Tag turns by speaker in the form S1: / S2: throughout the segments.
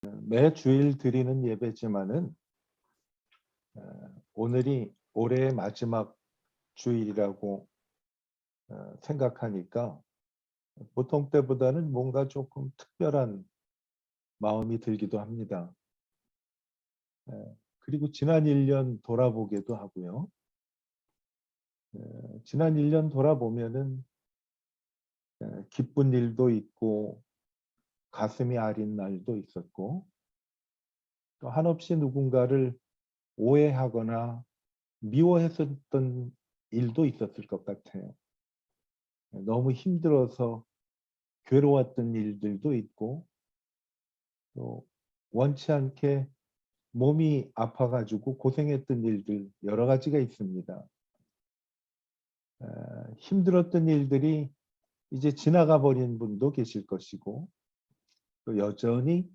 S1: 매 주일 드리는 예배지만은 오늘이 올해의 마지막 주일이라고 생각하니까 보통 때보다는 뭔가 조금 특별한 마음이 들기도 합니다. 그리고 지난 1년 돌아보기도 하고요. 지난 1년 돌아보면은 기쁜 일도 있고 가슴이 아린 날도 있었고 또 한없이 누군가를 오해하거나 미워했었던 일도 있었을 것 같아요. 너무 힘들어서 괴로웠던 일들도 있고 또 원치 않게 몸이 아파가지고 고생했던 일들 여러 가지가 있습니다. 힘들었던 일들이 이제 지나가 버린 분도 계실 것이고 또 여전히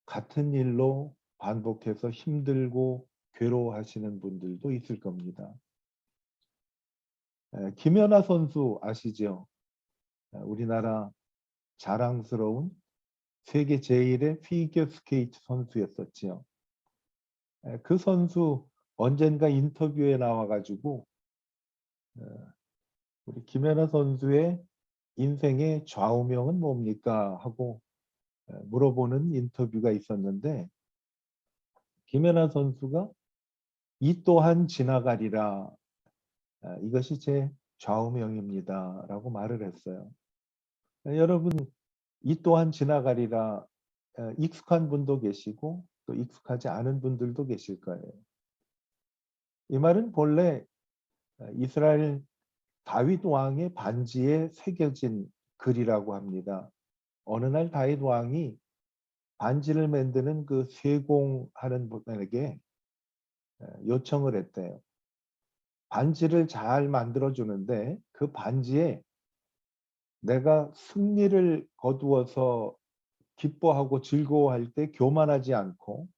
S1: 같은 일로 반복해서 힘들고 괴로워하시는 분들도 있을 겁니다. 김연아 선수 아시죠? 우리나라 자랑스러운 세계 제1의 피겨스케이트 선수였었지요. 그 선수 언젠가 인터뷰에 나와가지고 우리 김연아 선수의 인생의 좌우명은 뭡니까 하고 물어보는 인터뷰가 있었는데 김연아 선수가 이 또한 지나가리라 이것이 제 좌우명입니다 라고 말을 했어요. 여러분 이 또한 지나가리라 익숙한 분도 계시고 또 익숙하지 않은 분들도 계실 거예요. 이 말은 본래 이스라엘 다윗 왕의 반지에 새겨진 글이라고 합니다. 어느 날 다윗 왕이 반지를 만드는 그 세공하는 분에게 요청을 했대요. 반지를 잘 만들어 주는데 그 반지에 내가 승리를 거두어서 기뻐하고 즐거워할 때 교만하지 않고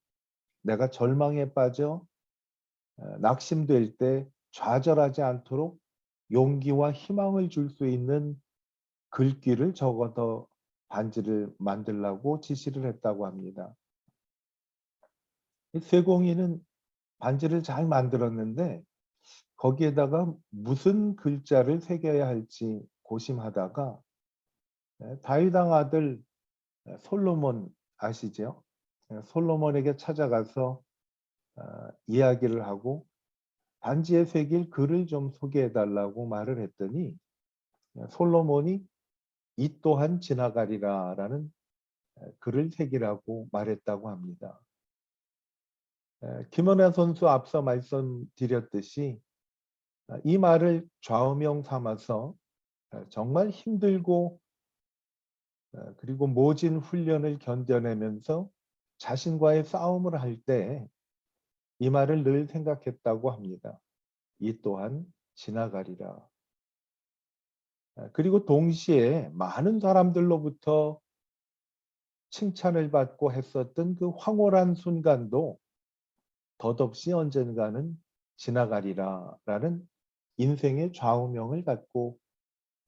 S1: 내가 절망에 빠져 낙심될 때 좌절하지 않도록 용기와 희망을 줄 수 있는 글귀를 적어서 반지를 만들라고 지시를 했다고 합니다. 쇠공이는 반지를 잘 만들었는데 거기에다가 무슨 글자를 새겨야 할지 고심하다가 다윗 왕 아들 솔로몬 아시죠? 솔로몬에게 찾아가서 이야기를 하고 반지에 새길 글을 좀 소개해 달라고 말을 했더니 솔로몬이 이 또한 지나가리라라는 글을 새기라고 말했다고 합니다. 김연아 선수 앞서 말씀드렸듯이 이 말을 좌우명 삼아서 정말 힘들고 그리고 모진 훈련을 견뎌내면서 자신과의 싸움을 할 때 이 말을 늘 생각했다고 합니다. 이 또한 지나가리라. 그리고 동시에 많은 사람들로부터 칭찬을 받고 했었던 그 황홀한 순간도 덧없이 언젠가는 지나가리라라는 인생의 좌우명을 갖고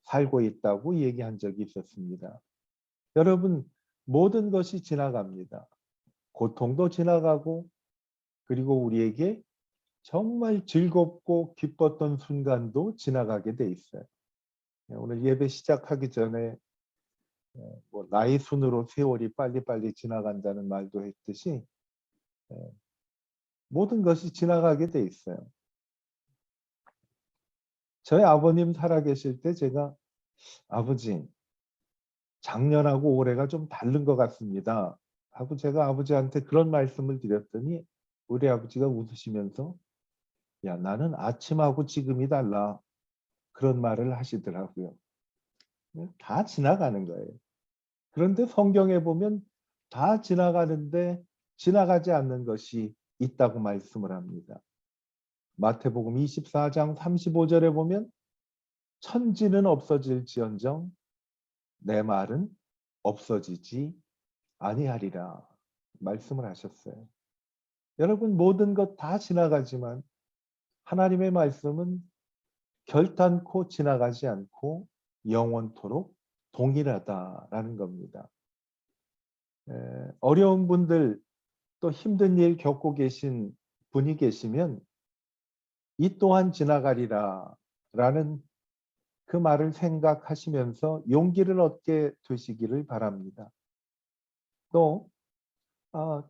S1: 살고 있다고 얘기한 적이 있었습니다. 여러분, 모든 것이 지나갑니다. 고통도 지나가고 그리고 우리에게 정말 즐겁고 기뻤던 순간도 지나가게 돼 있어요. 오늘 예배 시작하기 전에 뭐 나이 순으로 세월이 빨리빨리 지나간다는 말도 했듯이 모든 것이 지나가게 돼 있어요. 저희 아버님 살아계실 때 제가 아버지 작년하고 올해가 좀 다른 것 같습니다 하고 제가 아버지한테 그런 말씀을 드렸더니 우리 아버지가 웃으시면서 야 나는 아침하고 지금이 달라 그런 말을 하시더라고요. 다 지나가는 거예요. 그런데 성경에 보면 다 지나가는데 지나가지 않는 것이 있다고 말씀을 합니다. 마태복음 24장 35절에 보면 천지는 없어질지언정 내 말은 없어지지 아니하리라 말씀을 하셨어요. 여러분 모든 것 다 지나가지만 하나님의 말씀은 결단코 지나가지 않고 영원토록 동일하다라는 겁니다. 어려운 분들 또 힘든 일 겪고 계신 분이 계시면 이 또한 지나가리라 라는 그 말을 생각하시면서 용기를 얻게 되시기를 바랍니다. 또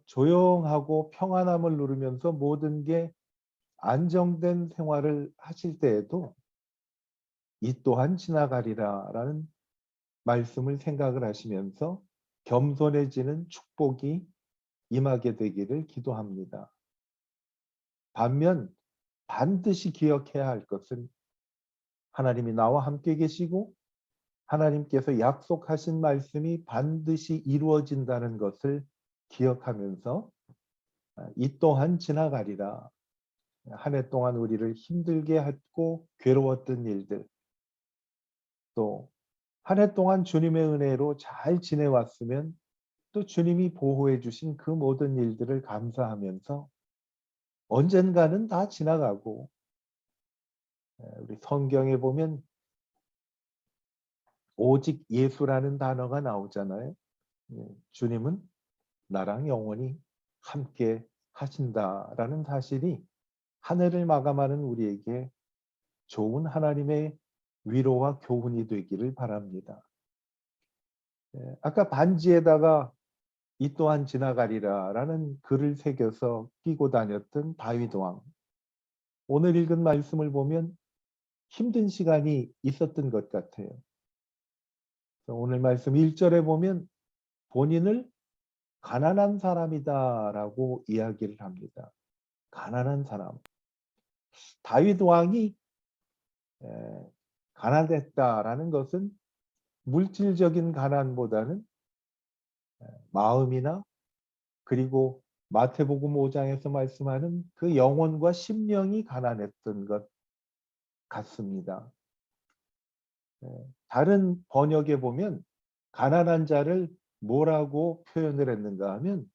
S1: 조용하고 평안함을 누리면서 모든 게 안정된 생활을 하실 때에도 이 또한 지나가리라 라는 말씀을 생각을 하시면서 겸손해지는 축복이 임하게 되기를 기도합니다. 반면 반드시 기억해야 할 것은 하나님이 나와 함께 계시고 하나님께서 약속하신 말씀이 반드시 이루어진다는 것을 기억하면서 이 또한 지나가리라. 한 해 동안 우리를 힘들게 했고 괴로웠던 일들, 또 한 해 동안 주님의 은혜로 잘 지내왔으면 또 주님이 보호해 주신 그 모든 일들을 감사하면서 언젠가는 다 지나가고, 우리 성경에 보면 오직 예수라는 단어가 나오잖아요. 주님은 나랑 영원히 함께 하신다라는 사실이 한 해를 마감하는 우리에게 좋은 하나님의 위로와 교훈이 되기를 바랍니다. 아까 반지에다가 이 또한 지나가리라 라는 글을 새겨서 끼고 다녔던 다윗 왕. 오늘 읽은 말씀을 보면 힘든 시간이 있었던 것 같아요. 오늘 말씀 1절에 보면 본인을 가난한 사람이다라고 이야기를 합니다. 가난한 사람. 다윗 왕이 가난했다라는 것은 물질적인 가난보다는 마음이나 그리고 마태복음 5장에서 말씀하는 그 영혼과 심령이 가난했던 것 같습니다. 다른 번역에 보면 가난한 자를 뭐라고 표현을 했는가 하면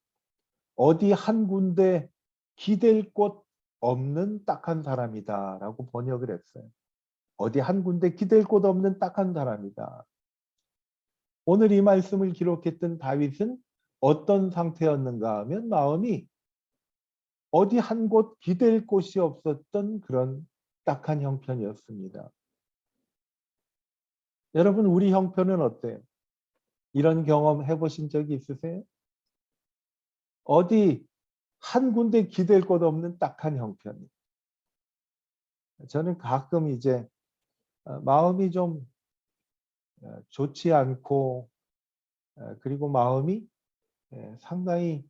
S1: 어디 한 군데 기댈 곳 없는 딱한 사람이다라고 번역을 했어요. 어디 한 군데 기댈 곳 없는 딱한 사람이다. 오늘 이 말씀을 기록했던 다윗은 어떤 상태였는가 하면 마음이 어디 한 곳 기댈 곳이 없었던 그런 딱한 형편이었습니다. 여러분, 우리 형편은 어때요? 이런 경험 해보신 적이 있으세요? 어디 한 군데 기댈 곳 없는 딱한 형편. 저는 가끔 이제 마음이 좀 좋지 않고 그리고 마음이 상당히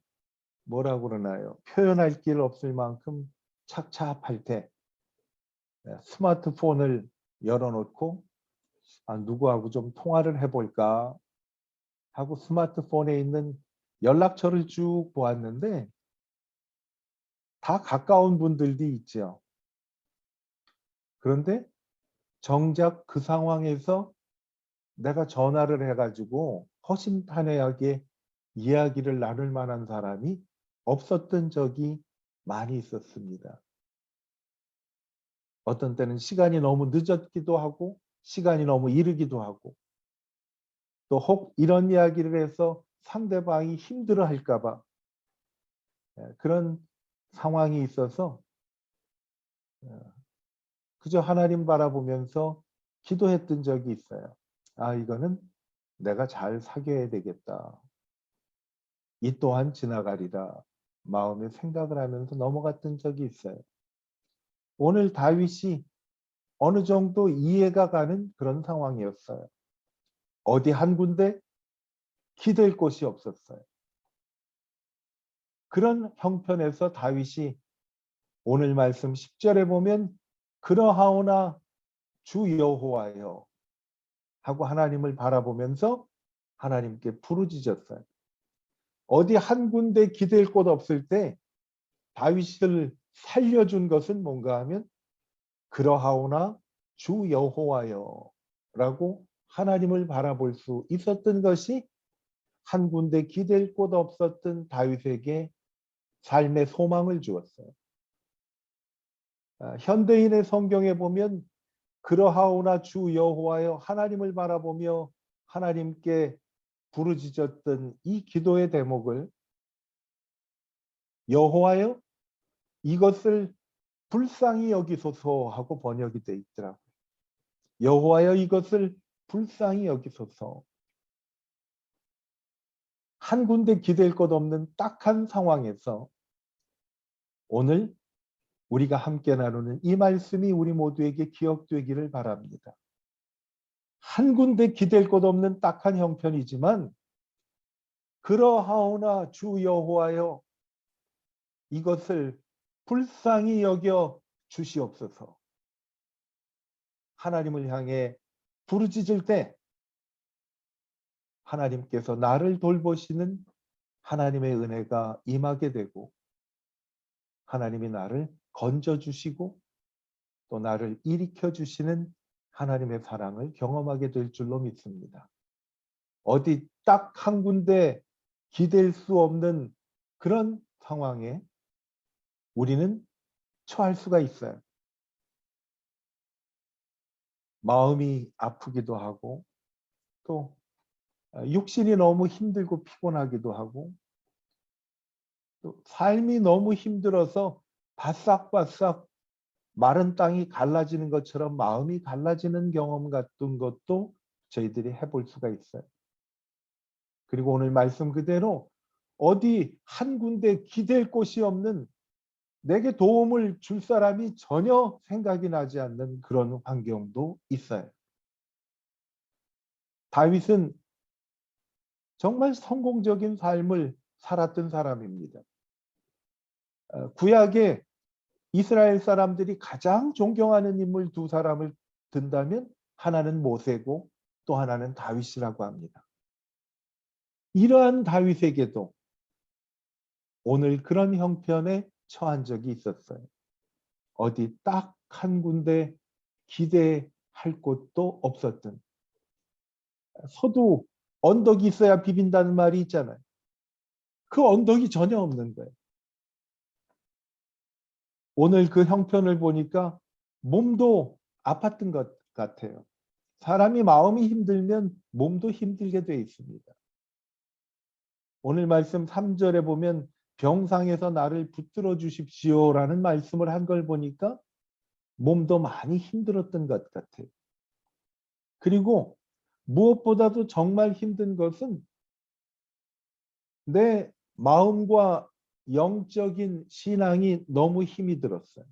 S1: 뭐라고 그러나요? 표현할 길 없을 만큼 착잡할 때 스마트폰을 열어놓고 누구하고 좀 통화를 해볼까 하고 스마트폰에 있는 연락처를 쭉 보았는데 다 가까운 분들도 있죠. 그런데 정작 그 상황에서 내가 전화를 해가지고 허심탄회하게 이야기를 나눌 만한 사람이 없었던 적이 많이 있었습니다. 어떤 때는 시간이 너무 늦었기도 하고 시간이 너무 이르기도 하고 또 혹 이런 이야기를 해서 상대방이 힘들어할까 봐 그런 상황이 있어서 그저 하나님 바라보면서 기도했던 적이 있어요. 이거는 내가 잘 사귀어야 되겠다. 이 또한 지나가리라 마음에 생각을 하면서 넘어갔던 적이 있어요. 오늘 다윗이 어느 정도 이해가 가는 그런 상황이었어요. 어디 한 군데 기댈 곳이 없었어요. 그런 형편에서 다윗이 오늘 말씀 10절에 보면 그러하오나 주 여호와여 하고 하나님을 바라보면서 하나님께 부르짖었어요. 어디 한 군데 기댈 곳 없을 때 다윗을 살려준 것은 뭔가 하면 그러하오나 주 여호와여 라고 하나님을 바라볼 수 있었던 것이 한 군데 기댈 곳 없었던 다윗에게 삶의 소망을 주었어요. 현대인의 성경에 보면 그러하오나 주 여호와여 하나님을 바라보며 하나님께 부르짖었던 이 기도의 대목을 여호와여 이것을 불쌍히 여기소서 하고 번역이 돼 있더라고요. 여호와여 이것을 불쌍히 여기소서. 한 군데 기댈 것 없는 딱한 상황에서 오늘 우리가 함께 나누는 이 말씀이 우리 모두에게 기억되기를 바랍니다. 한 군데 기댈 것 없는 딱한 형편이지만 그러하오나 주 여호와여 이것을 불쌍히 여겨 주시옵소서. 하나님을 향해 부르짖을 때 하나님께서 나를 돌보시는 하나님의 은혜가 임하게 되고 하나님이 나를 건져주시고 또 나를 일으켜 주시는 하나님의 사랑을 경험하게 될 줄로 믿습니다. 어디 딱 한 군데 기댈 수 없는 그런 상황에 우리는 처할 수가 있어요. 마음이 아프기도 하고 또 육신이 너무 힘들고 피곤하기도 하고 또 삶이 너무 힘들어서 바싹바싹 마른 땅이 갈라지는 것처럼 마음이 갈라지는 경험 같은 것도 저희들이 해볼 수가 있어요. 그리고 오늘 말씀 그대로 어디 한 군데 기댈 곳이 없는 내게 도움을 줄 사람이 전혀 생각이 나지 않는 그런 환경도 있어요. 다윗은 정말 성공적인 삶을 살았던 사람입니다. 구약에 이스라엘 사람들이 가장 존경하는 인물 두 사람을 든다면 하나는 모세고 또 하나는 다윗이라고 합니다. 이러한 다윗에게도 오늘 그런 형편에 처한 적이 있었어요. 어디 딱 한 군데 기대할 곳도 없었던 소도 언덕이 있어야 비빈다는 말이 있잖아요. 그 언덕이 전혀 없는 거예요. 오늘 그 형편을 보니까 몸도 아팠던 것 같아요. 사람이 마음이 힘들면 몸도 힘들게 돼 있습니다. 오늘 말씀 3절에 보면 병상에서 나를 붙들어 주십시오라는 말씀을 한 걸 보니까 몸도 많이 힘들었던 것 같아요. 그리고 무엇보다도 정말 힘든 것은 내 마음과 영적인 신앙이 너무 힘이 들었어요.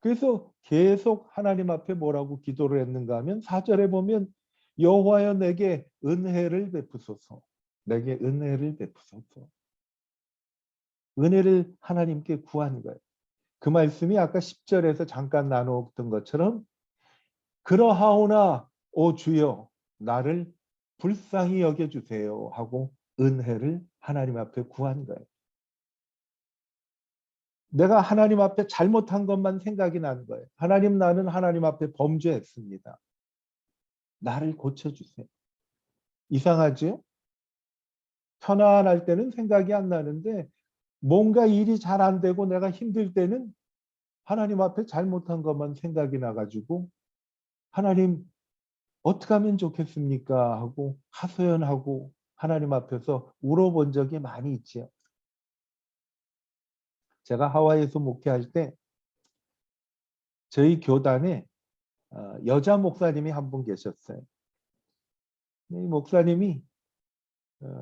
S1: 그래서 계속 하나님 앞에 뭐라고 기도를 했는가 하면 4절에 보면 여호와여 내게 은혜를 베푸소서. 내게 은혜를 베푸소서. 은혜를 하나님께 구한 거예요. 그 말씀이 아까 10절에서 잠깐 나누었던 것처럼 그러하오나 오 주여 나를 불쌍히 여겨주세요 하고 은혜를 하나님 앞에 구한 거예요. 내가 하나님 앞에 잘못한 것만 생각이 나는 거예요. 하나님 나는 하나님 앞에 범죄했습니다. 나를 고쳐주세요. 이상하죠? 편안할 때는 생각이 안 나는데 뭔가 일이 잘 안 되고 내가 힘들 때는 하나님 앞에 잘못한 것만 생각이 나가지고 하나님 어떻게 하면 좋겠습니까? 하고 하소연하고 하나님 앞에서 울어본 적이 많이 있죠. 제가 하와이에서 목회할 때 저희 교단에 여자 목사님이 한 분 계셨어요. 이 목사님이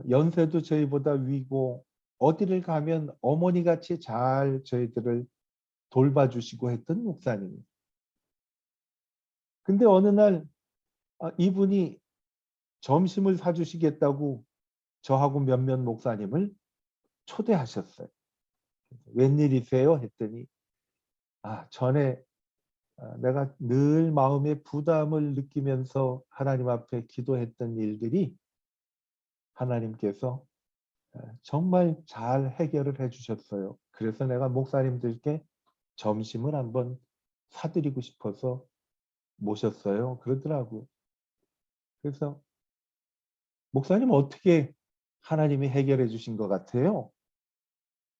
S1: 연세도 저희보다 위고 어디를 가면 어머니같이 잘 저희들을 돌봐주시고 했던 목사님. 근데 어느 날 이분이 점심을 사주시겠다고 저하고 몇몇 목사님을 초대하셨어요. 웬일이세요? 했더니 전에 내가 늘 마음의 부담을 느끼면서 하나님 앞에 기도했던 일들이 하나님께서 정말 잘 해결을 해주셨어요. 그래서 내가 목사님들께 점심을 한번 사드리고 싶어서 모셨어요. 그러더라고요. 그래서 목사님 어떻게 하나님이 해결해 주신 것 같아요?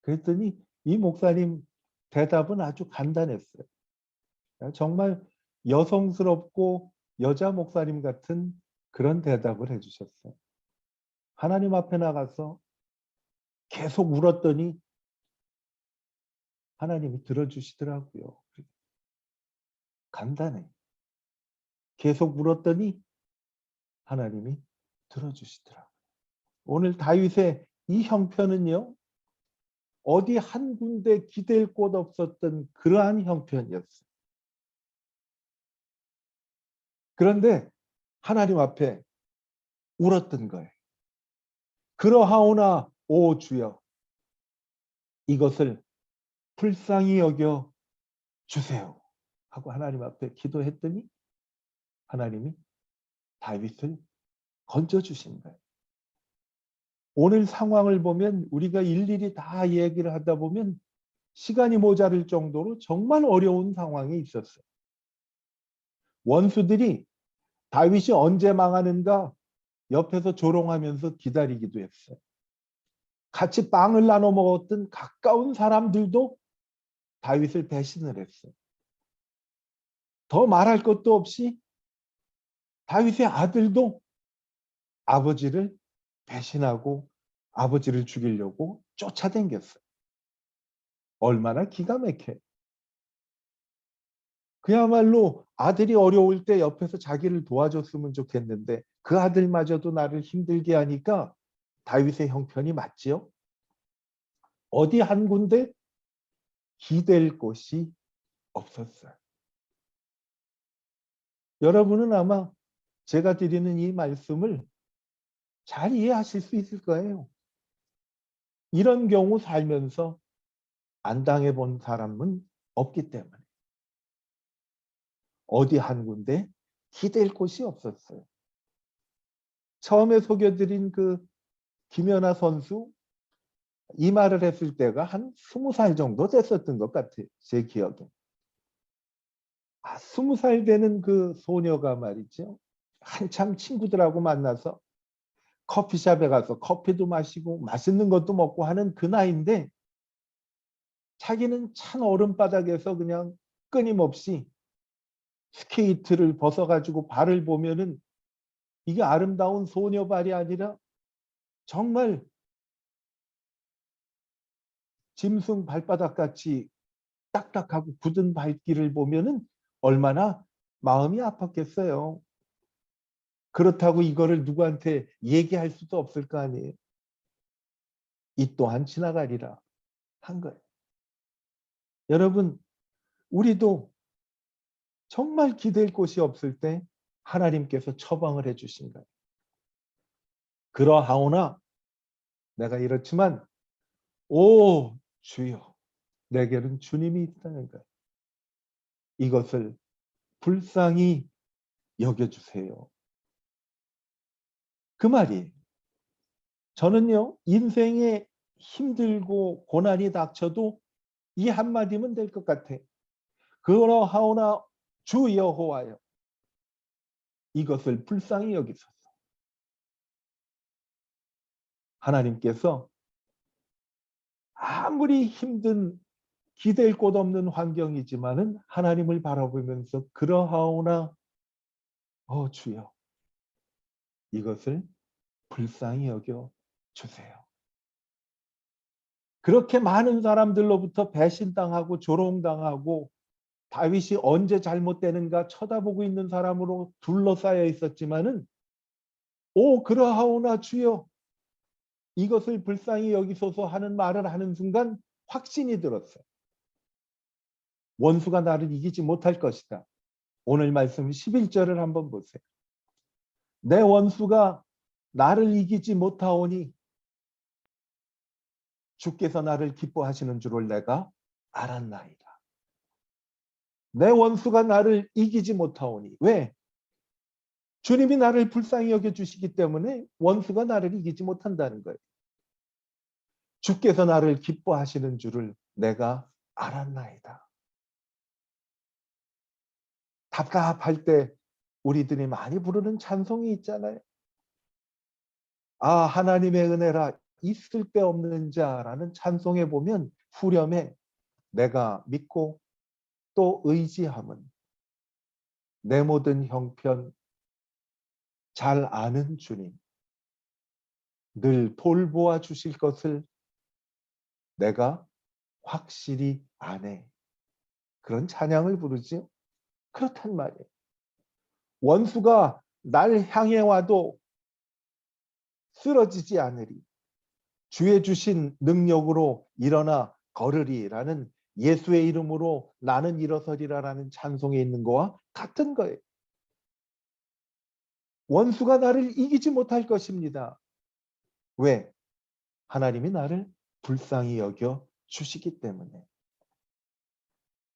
S1: 그랬더니 이 목사님 대답은 아주 간단했어요. 정말 여성스럽고 여자 목사님 같은 그런 대답을 해주셨어요. 하나님 앞에 나가서 계속 울었더니 하나님이 들어주시더라고요. 간단해. 계속 울었더니 하나님이 들어주시더라고요. 오늘 다윗의 이 형편은요, 어디 한 군데 기댈 곳 없었던 그러한 형편이었어요. 그런데 하나님 앞에 울었던 거예요. 그러하오나 오 주여, 이것을 불쌍히 여겨 주세요 하고 하나님 앞에 기도했더니 하나님이 다윗을 건져주신 거예요. 오늘 상황을 보면 우리가 일일이 다 얘기를 하다 보면 시간이 모자랄 정도로 정말 어려운 상황이 있었어요. 원수들이 다윗이 언제 망하는가 옆에서 조롱하면서 기다리기도 했어요. 같이 빵을 나눠 먹었던 가까운 사람들도 다윗을 배신을 했어요. 더 말할 것도 없이 다윗의 아들도 아버지를 배신하고 아버지를 죽이려고 쫓아다녔어요. 얼마나 기가 막혀요. 그야말로 아들이 어려울 때 옆에서 자기를 도와줬으면 좋겠는데 그 아들마저도 나를 힘들게 하니까 다윗의 형편이 맞지요? 어디 한 군데 기댈 곳이 없었어요. 여러분은 아마 제가 드리는 이 말씀을 잘 이해하실 수 있을 거예요. 이런 경우 살면서 안 당해본 사람은 없기 때문에. 어디 한 군데 기댈 곳이 없었어요. 처음에 소개드린 그 김연아 선수, 이 말을 했을 때가 한 20살 정도 됐었던 것 같아요. 제 기억에. 20살 되는 그 소녀가 말이죠. 한참 친구들하고 만나서 커피숍에 가서 커피도 마시고 맛있는 것도 먹고 하는 그 나이인데 자기는 찬 얼음바닥에서 그냥 끊임없이 스케이트를 벗어가지고 발을 보면은 이게 아름다운 소녀 발이 아니라 정말 짐승 발바닥같이 딱딱하고 굳은 발길을 보면은 얼마나 마음이 아팠겠어요. 그렇다고 이거를 누구한테 얘기할 수도 없을 거 아니에요. 이 또한 지나가리라 한 거예요. 여러분, 우리도 정말 기댈 곳이 없을 때 하나님께서 처방을 해주신 거예요. 그러하오나 내가 이렇지만 오 주여, 내게는 주님이 있다는 거예요. 이것을 불쌍히 여겨주세요. 그 말이에요. 저는요, 인생에 힘들고 고난이 닥쳐도 이 한마디면 될 것 같아. 그러하오나 주 여호와여, 이것을 불쌍히 여기소서. 하나님께서 아무리 힘든 기댈 곳 없는 환경이지만은 하나님을 바라보면서 그러하오나 주여, 이것을 불쌍히 여겨 주세요. 그렇게 많은 사람들로부터 배신당하고 조롱당하고 다윗이 언제 잘못되는가 쳐다보고 있는 사람으로 둘러싸여 있었지만은 그러하오나 주여, 이것을 불쌍히 여기소서 하는 말을 하는 순간 확신이 들었어요. 원수가 나를 이기지 못할 것이다. 오늘 말씀 11절을 한번 보세요. 내 원수가 나를 이기지 못하오니 주께서 나를 기뻐하시는 줄을 내가 알았나이다. 내 원수가 나를 이기지 못하오니. 왜? 주님이 나를 불쌍히 여겨주시기 때문에 원수가 나를 이기지 못한다는 거예요. 주께서 나를 기뻐하시는 줄을 내가 알았나이다. 답답할 때 우리들이 많이 부르는 찬송이 있잖아요. 하나님의 은혜라 있을 데 없는 자라는 찬송에 보면 후렴에 내가 믿고 또 의지함은 내 모든 형편 잘 아는 주님, 늘 돌보아 주실 것을 내가 확실히 아네. 그런 찬양을 부르지요. 그렇단 말이에요. 원수가 날 향해 와도 쓰러지지 않으리. 주의 주신 능력으로 일어나 걸으리라는 예수의 이름으로 나는 일어서리라라는 찬송에 있는 거와 같은 거예요. 원수가 나를 이기지 못할 것입니다. 왜? 하나님이 나를 불쌍히 여겨 주시기 때문에.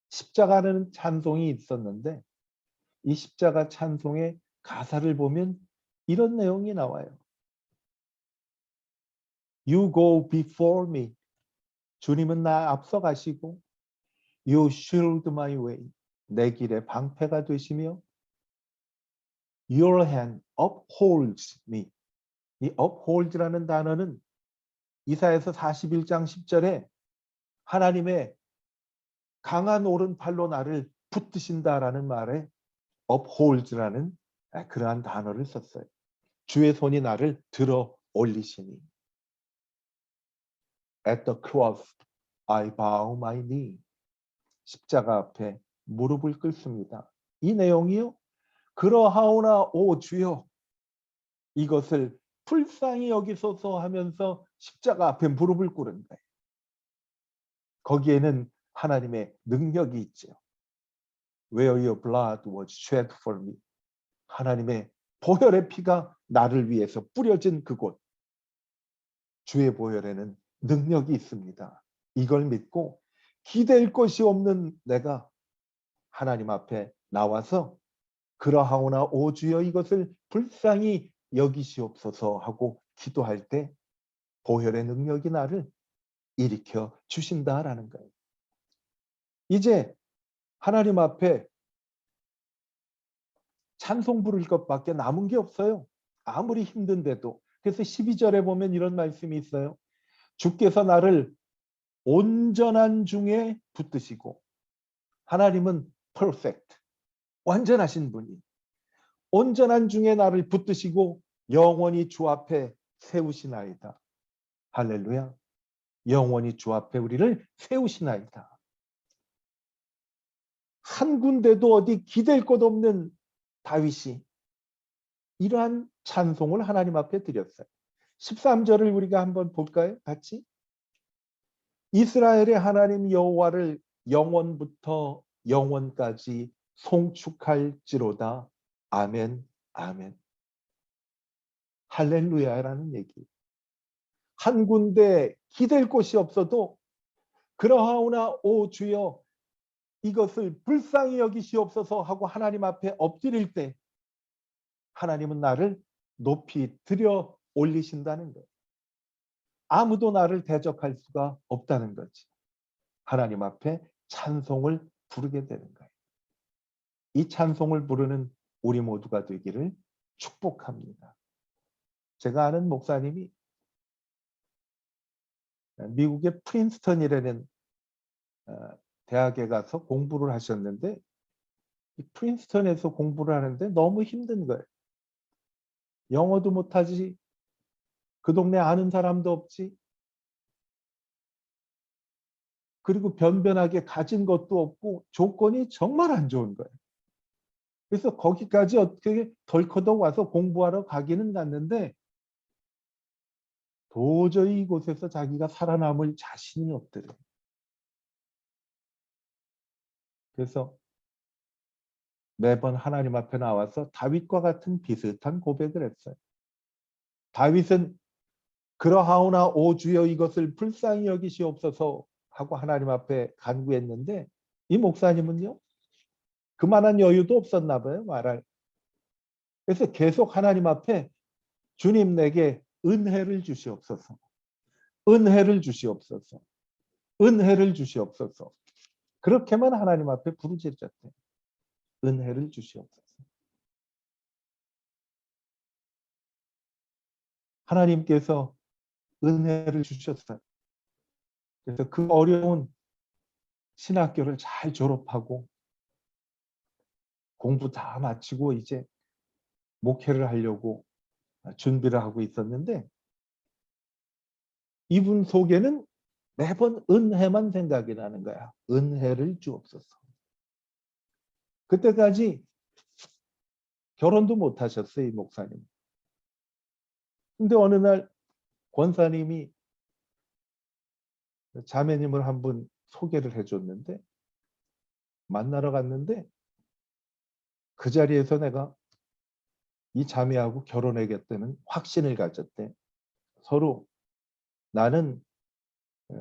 S1: 십자가라는 찬송이 있었는데 이 십자가 찬송의 가사를 보면 이런 내용이 나와요. You go before me. 주님은 나 앞서 가시고 You shield my way. 내 길의 방패가 되시며 Your hand upholds me. 이 uphold라는 단어는 이사야서 41장 10절에 하나님의 강한 오른팔로 나를 붙드신다라는 말에 upholds라는 그러한 단어를 썼어요. 주의 손이 나를 들어 올리시니. At the cross I bow my knee. 십자가 앞에 무릎을 꿇습니다. 이 내용이요. 그러하오나 오 주여 이것을 불쌍히 여기소서 하면서 십자가 앞에 무릎을 꿇은 거예요. 거기에는 하나님의 능력이 있죠. Where your blood was shed for me. 하나님의 보혈의 피가 나를 위해서 뿌려진 그곳. 주의 보혈에는 능력이 있습니다. 이걸 믿고 기댈 것이 없는 내가 하나님 앞에 나와서 그러하오나 오 주여 이것을 불쌍히 여기시옵소서 하고 기도할 때 보혈의 능력이 나를 일으켜 주신다라는 거예요. 이제 하나님 앞에 찬송 부를 것밖에 남은 게 없어요. 아무리 힘든데도. 그래서 12절에 보면 이런 말씀이 있어요. 주께서 나를 온전한 중에 붙드시고 하나님은 perfect, 완전하신 분이 온전한 중에 나를 붙드시고 영원히 주 앞에 세우시나이다. 할렐루야. 영원히 주 앞에 우리를 세우시나이다. 한 군데도 어디 기댈 것 없는 다윗이 이러한 찬송을 하나님 앞에 드렸어요. 13절을 우리가 한번 볼까요? 같이. 이스라엘의 하나님 여호와를 영원부터 영원까지 송축할지로다. 아멘, 아멘. 할렐루야라는 얘기. 한 군데 기댈 곳이 없어도 그러하오나 오 주여 이것을 불쌍히 여기시옵소서 하고 하나님 앞에 엎드릴 때 하나님은 나를 높이 들여 올리신다는 거예요. 아무도 나를 대적할 수가 없다는 거지. 하나님 앞에 찬송을 부르게 되는 거예요. 이 찬송을 부르는 우리 모두가 되기를 축복합니다. 제가 아는 목사님이 미국의 프린스턴이라는 대학에 가서 공부를 하셨는데 이 프린스턴에서 공부를 하는데 너무 힘든 거예요. 영어도 못하지, 그 동네 아는 사람도 없지, 그리고 변변하게 가진 것도 없고 조건이 정말 안 좋은 거예요. 그래서 거기까지 어떻게 덜커덕 와서 공부하러 가기는 갔는데 도저히 이곳에서 자기가 살아남을 자신이 없더래요. 그래서 매번 하나님 앞에 나와서 다윗과 같은 비슷한 고백을 했어요. 다윗은 그러하오나 오 주여 이것을 불쌍히 여기시옵소서 하고 하나님 앞에 간구했는데 이 목사님은요 그만한 여유도 없었나 봐요 말할. 그래서 계속 하나님 앞에 주님 내게 은혜를 주시옵소서, 은혜를 주시옵소서, 은혜를 주시옵소서. 그렇게만 하나님 앞에 부르짖었대요. 은혜를 주시옵소서. 하나님께서 은혜를 주셨어요. 그래서 그 어려운 신학교를 잘 졸업하고 공부 다 마치고 이제 목회를 하려고 준비를 하고 있었는데 이분 속에는 매번 은혜만 생각이 나는 거야. 은혜를 주옵소서. 그때까지 결혼도 못 하셨어요, 이 목사님. 근데 어느 날 권사님이 자매님을 한 분 소개를 해줬는데 만나러 갔는데 그 자리에서 내가 이 자매하고 결혼하겠다는 확신을 가졌대. 서로 나는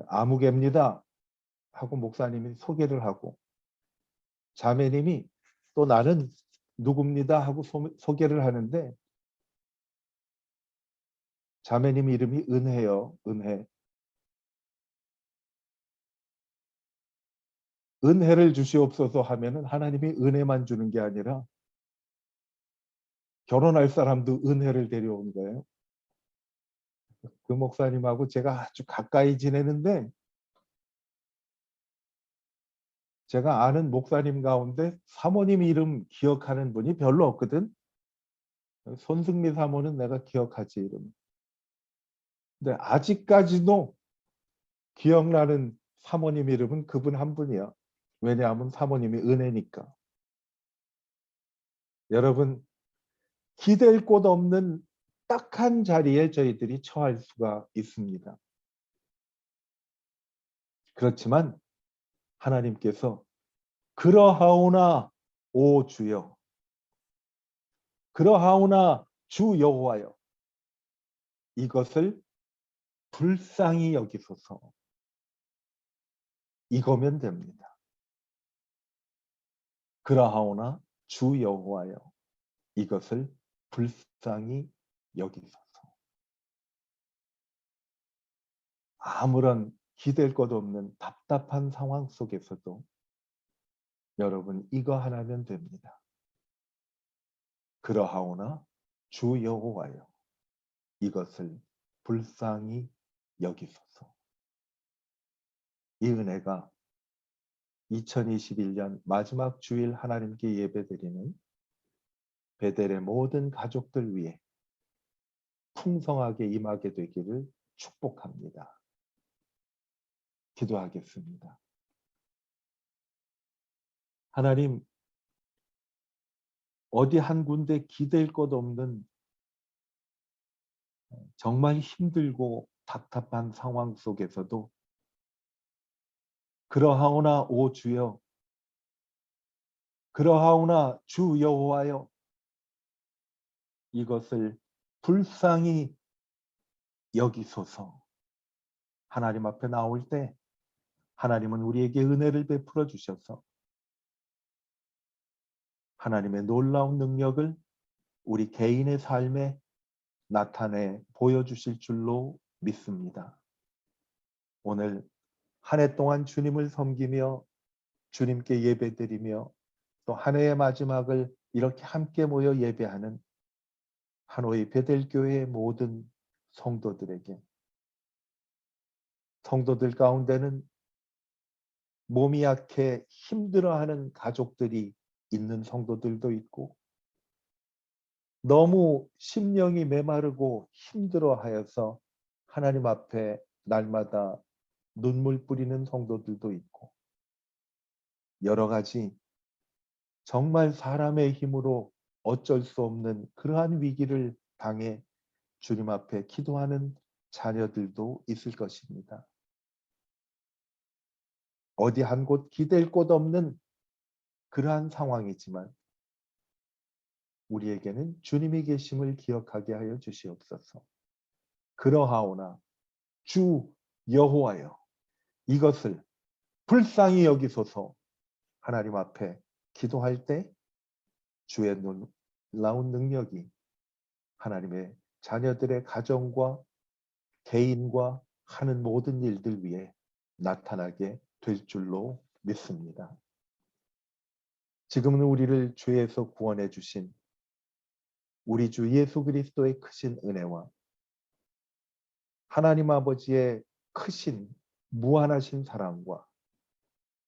S1: 아무개입니다 하고 목사님이 소개를 하고 자매님이 또 나는 누굽니다 하고 소개를 하는데 자매님 이름이 은혜요. 은혜. 은혜를 주시옵소서 하면은 하나님이 은혜만 주는 게 아니라 결혼할 사람도 은혜를 데려온 거예요. 그 목사님하고 제가 아주 가까이 지내는데 제가 아는 목사님 가운데 사모님 이름 기억하는 분이 별로 없거든. 손승미 사모는 내가 기억하지 이름. 근데 아직까지도 기억나는 사모님 이름은 그분 한 분이야. 왜냐하면 사모님이 은혜니까. 여러분 기댈 곳 없는 딱한 자리에 저희들이 처할 수가 있습니다. 그렇지만 하나님께서 그러하오나 오 주여 그러하오나 주 여호와여 이것을 불쌍히 여기소서. 이거면 됩니다. 그러하오나 주 여호와여 이것을 불쌍히 여기소서. 아무런 기댈 것 없는 답답한 상황 속에서도 여러분 이거 하나면 됩니다. 그러하오나 주 여호와여 이것을 불쌍히 여기소서. 이 은혜가 2021년 마지막 주일 하나님께 예배드리는 베델의 모든 가족들 위해 풍성하게 임하게 되기를 축복합니다. 기도하겠습니다. 하나님, 어디 한 군데 기댈 것 없는 정말 힘들고 답답한 상황 속에서도 그러하오나 오 주여, 그러하오나 주 여호와여 이것을 불쌍히 여기소서. 하나님 앞에 나올 때 하나님은 우리에게 은혜를 베풀어 주셔서 하나님의 놀라운 능력을 우리 개인의 삶에 나타내 보여주실 줄로 믿습니다. 오늘 한 해 동안 주님을 섬기며 주님께 예배드리며 또 한 해의 마지막을 이렇게 함께 모여 예배하는 하노이 베델교회의 모든 성도들에게 성도들 가운데는 몸이 약해 힘들어하는 가족들이 있는 성도들도 있고 너무 심령이 메마르고 힘들어하여서 하나님 앞에 날마다 눈물 뿌리는 성도들도 있고 여러 가지 정말 사람의 힘으로 어쩔 수 없는 그러한 위기를 당해 주님 앞에 기도하는 자녀들도 있을 것입니다. 어디 한 곳 기댈 곳 없는 그러한 상황이지만 우리에게는 주님이 계심을 기억하게 하여 주시옵소서. 그러하오나 주 여호와여 이것을 불쌍히 여기소서. 하나님 앞에 기도할 때 주의 놀라운 능력이 하나님의 자녀들의 가정과 개인과 하는 모든 일들 위해 나타나게 될 줄로 믿습니다. 지금은 우리를 죄에서 구원해 주신 우리 주 예수 그리스도의 크신 은혜와 하나님 아버지의 크신 무한하신 사랑과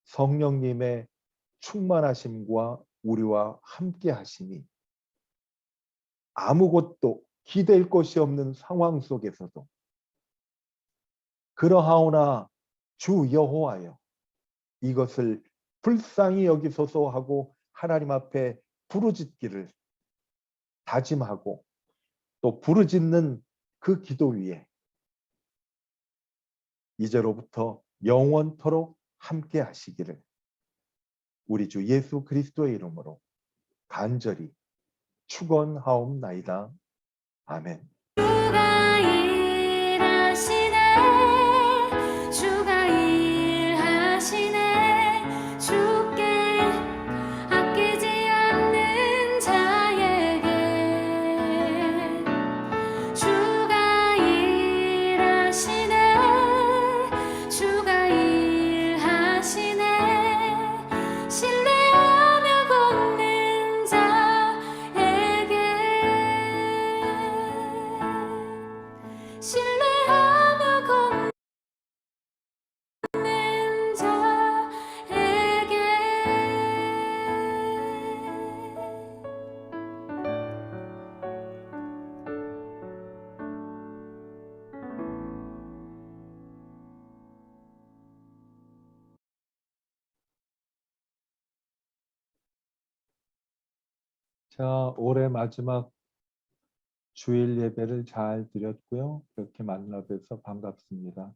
S1: 성령님의 충만하심과 우리와 함께 하심이 아무것도 기댈 것이 없는 상황 속에서도 그러하오나 주 여호와여 이것을 불쌍히 여기소서 하고 하나님 앞에 부르짖기를 다짐하고 또 부르짖는 그 기도 위에 이제로부터 영원토록 함께 하시기를 우리 주 예수 그리스도의 이름으로 간절히 축원하옵나이다. 아멘.
S2: 주가 일하시네 주가 일하시네 주께 아끼지 않는 자에게 주가 일하시네 주가 일하시네 신뢰하며 걷는 자에게 신뢰하며 걷는 자에게
S1: 자, 올해 마지막 주일 예배를 잘 드렸고요. 이렇게 만나 뵈서 반갑습니다.